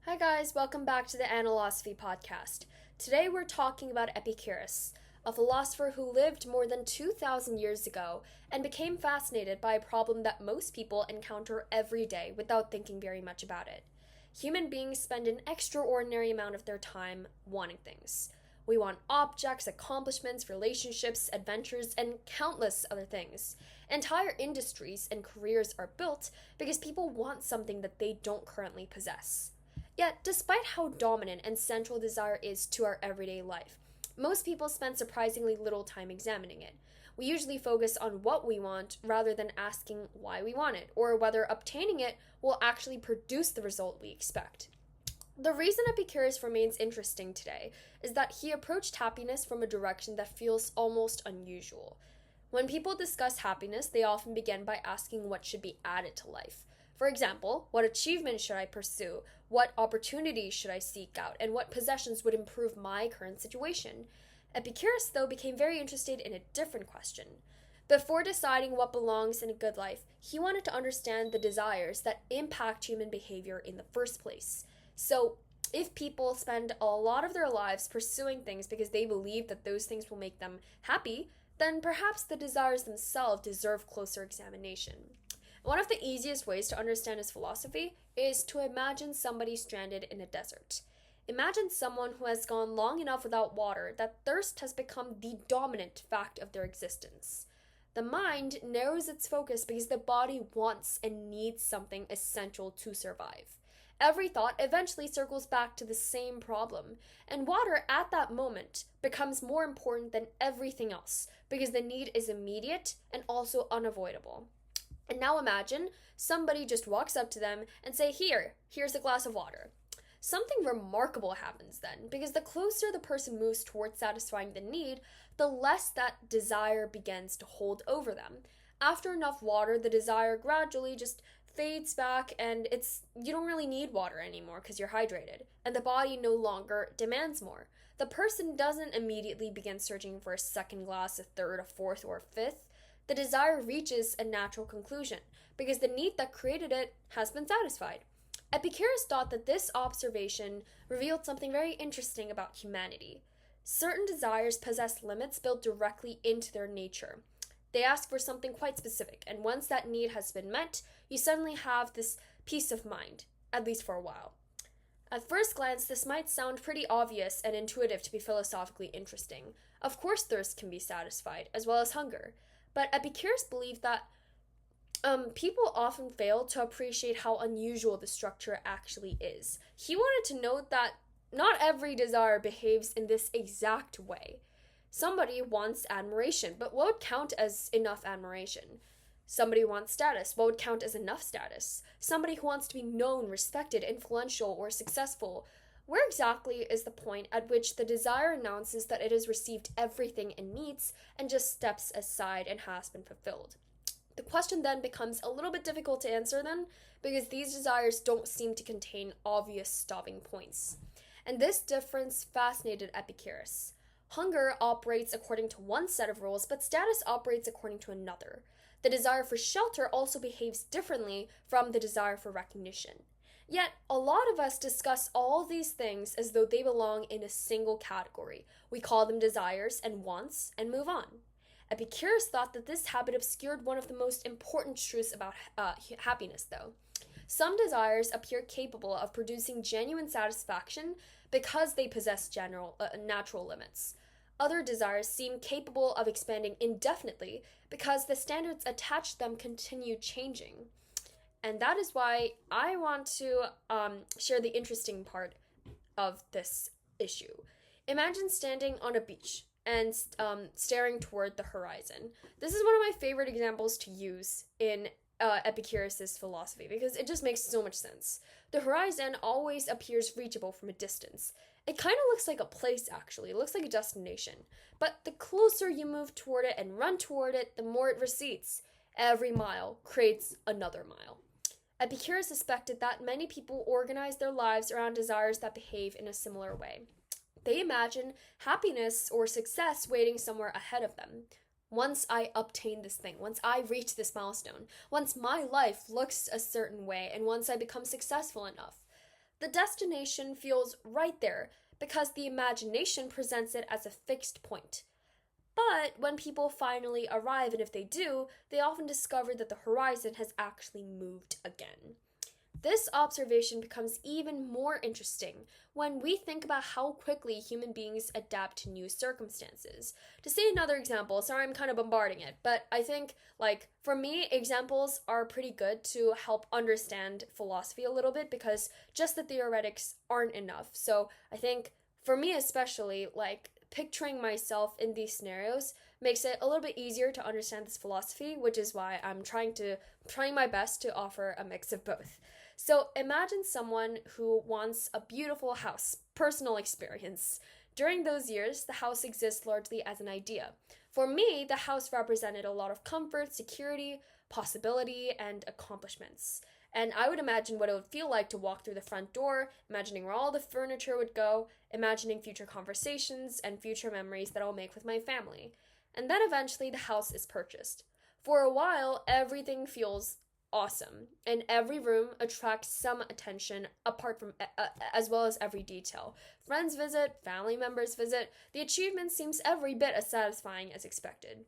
Hi guys, welcome back to the Anna-losophy Podcast. Today we're talking about Epicurus, a philosopher who lived more than 2,000 years ago and became fascinated by a problem that most people encounter every day without thinking very much about it. Human beings spend an extraordinary amount of their time wanting things. We want objects, accomplishments, relationships, adventures, and countless other things. Entire industries and careers are built because people want something that they don't currently possess. Yet, despite how dominant and central desire is to our everyday life, most people spend surprisingly little time examining it. We usually focus on what we want rather than asking why we want it, or whether obtaining it will actually produce the result we expect. The reason Epicurus remains interesting today is that he approached happiness from a direction that feels almost unusual. When people discuss happiness, they often begin by asking what should be added to life. For example, what achievement should I pursue? What opportunities should I seek out? And what possessions would improve my current situation? Epicurus, though, became very interested in a different question. Before deciding what belongs in a good life, he wanted to understand the desires that impact human behavior in the first place. So, if people spend a lot of their lives pursuing things because they believe that those things will make them happy, then perhaps the desires themselves deserve closer examination. One of the easiest ways to understand his philosophy is to imagine somebody stranded in a desert. Imagine someone who has gone long enough without water that thirst has become the dominant fact of their existence. The mind narrows its focus because the body wants and needs something essential to survive. Every thought eventually circles back to the same problem, and water at that moment becomes more important than everything else because the need is immediate and also unavoidable. And now imagine somebody just walks up to them and say, here's a glass of water. Something remarkable happens then, because the closer the person moves towards satisfying the need, the less that desire begins to hold over them. After enough water, the desire gradually just fades back, and you don't really need water anymore because you're hydrated, and the body no longer demands more. The person doesn't immediately begin searching for a second glass, a third, a fourth, or a fifth. The desire reaches a natural conclusion because the need that created it has been satisfied. Epicurus thought that this observation revealed something very interesting about humanity. Certain desires possess limits built directly into their nature. They ask for something quite specific, and once that need has been met, you suddenly have this peace of mind, at least for a while. At first glance, this might sound pretty obvious and intuitive to be philosophically interesting. Of course, thirst can be satisfied, as well as hunger. But Epicurus believed that people often fail to appreciate how unusual the structure actually is. He wanted to note that not every desire behaves in this exact way. Somebody wants admiration, but what would count as enough admiration? Somebody wants status. What would count as enough status? Somebody who wants to be known, respected, influential, or successful. Where exactly is the point at which the desire announces that it has received everything it needs and just steps aside and has been fulfilled? The question then becomes a little bit difficult to answer then, because these desires don't seem to contain obvious stopping points. And this difference fascinated Epicurus. Hunger operates according to one set of rules, but status operates according to another. The desire for shelter also behaves differently from the desire for recognition. Yet, a lot of us discuss all these things as though they belong in a single category. We call them desires and wants and move on. Epicurus thought that this habit obscured one of the most important truths about happiness, though. Some desires appear capable of producing genuine satisfaction because they possess natural limits. Other desires seem capable of expanding indefinitely because the standards attached to them continue changing. And that is why I want to share the interesting part of this issue. Imagine standing on a beach and staring toward the horizon. This is one of my favorite examples to use in Epicurus' philosophy because it just makes so much sense. The horizon always appears reachable from a distance. It kind of looks like a place, actually. It looks like a destination. But the closer you move toward it and run toward it, the more it recedes. Every mile creates another mile. Epicurus suspected that many people organize their lives around desires that behave in a similar way. They imagine happiness or success waiting somewhere ahead of them. Once I obtain this thing, once I reach this milestone, once my life looks a certain way, and once I become successful enough, The destination feels right there because the imagination presents it as a fixed point. But when people finally arrive, and if they do, they often discover that the horizon has actually moved again. This observation becomes even more interesting when we think about how quickly human beings adapt to new circumstances. To say another example, sorry I'm kind of bombarding it, but I think, for me, examples are pretty good to help understand philosophy a little bit because just the theoretics aren't enough. So I think, for me especially, picturing myself in these scenarios makes it a little bit easier to understand this philosophy, which is why I'm trying my best to offer a mix of both. So imagine someone who wants a beautiful house, personal experience. During those years, the house exists largely as an idea. For me, the house represented a lot of comfort, security, possibility, and accomplishments. And I would imagine what it would feel like to walk through the front door, imagining where all the furniture would go, imagining future conversations and future memories that I'll make with my family. And then eventually the house is purchased. For a while, everything feels awesome, and every room attracts some attention apart from as well as every detail. Friends visit, family members visit. The achievement seems every bit as satisfying as expected.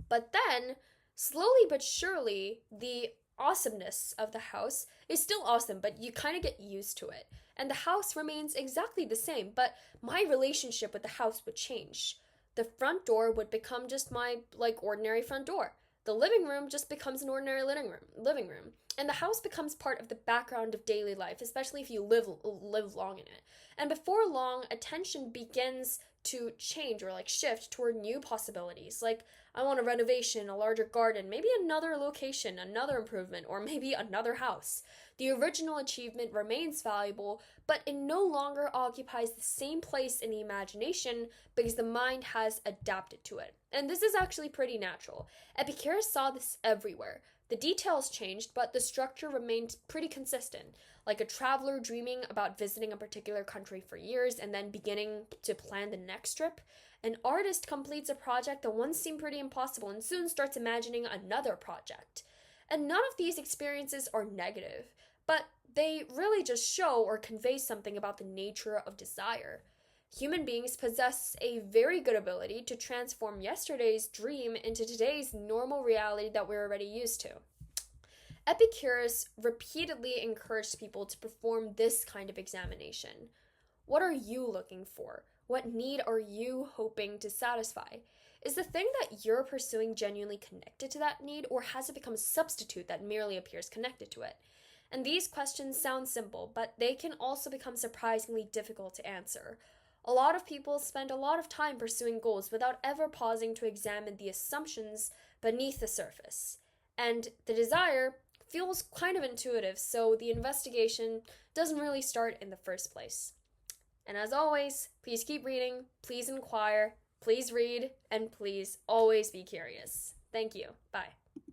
But then, slowly but surely, the awesomeness of the house is still awesome, but you kind of get used to it. And the house remains exactly the same, but my relationship with the house would change. The front door would become just my ordinary front door. The living room just becomes an ordinary living room. And the house becomes part of the background of daily life, especially if you live long in it. And before long, attention begins to change or shift toward new possibilities. I want a renovation, a larger garden, maybe another location, another improvement, or maybe another house. The original achievement remains valuable, but it no longer occupies the same place in the imagination because the mind has adapted to it. And this is actually pretty natural. Epicurus saw this everywhere. The details changed, but the structure remained pretty consistent. Like a traveler dreaming about visiting a particular country for years and then beginning to plan the next trip. An artist completes a project that once seemed pretty impossible and soon starts imagining another project. And none of these experiences are negative, but they really just show or convey something about the nature of desire. Human beings possess a very good ability to transform yesterday's dream into today's normal reality that we're already used to. Epicurus repeatedly encouraged people to perform this kind of examination. What are you looking for? What need are you hoping to satisfy? Is the thing that you're pursuing genuinely connected to that need, or has it become a substitute that merely appears connected to it? And these questions sound simple, but they can also become surprisingly difficult to answer. A lot of people spend a lot of time pursuing goals without ever pausing to examine the assumptions beneath the surface. And the desire feels kind of intuitive, so the investigation doesn't really start in the first place. And as always, please keep reading, please inquire, please read, and please always be curious. Thank you. Bye.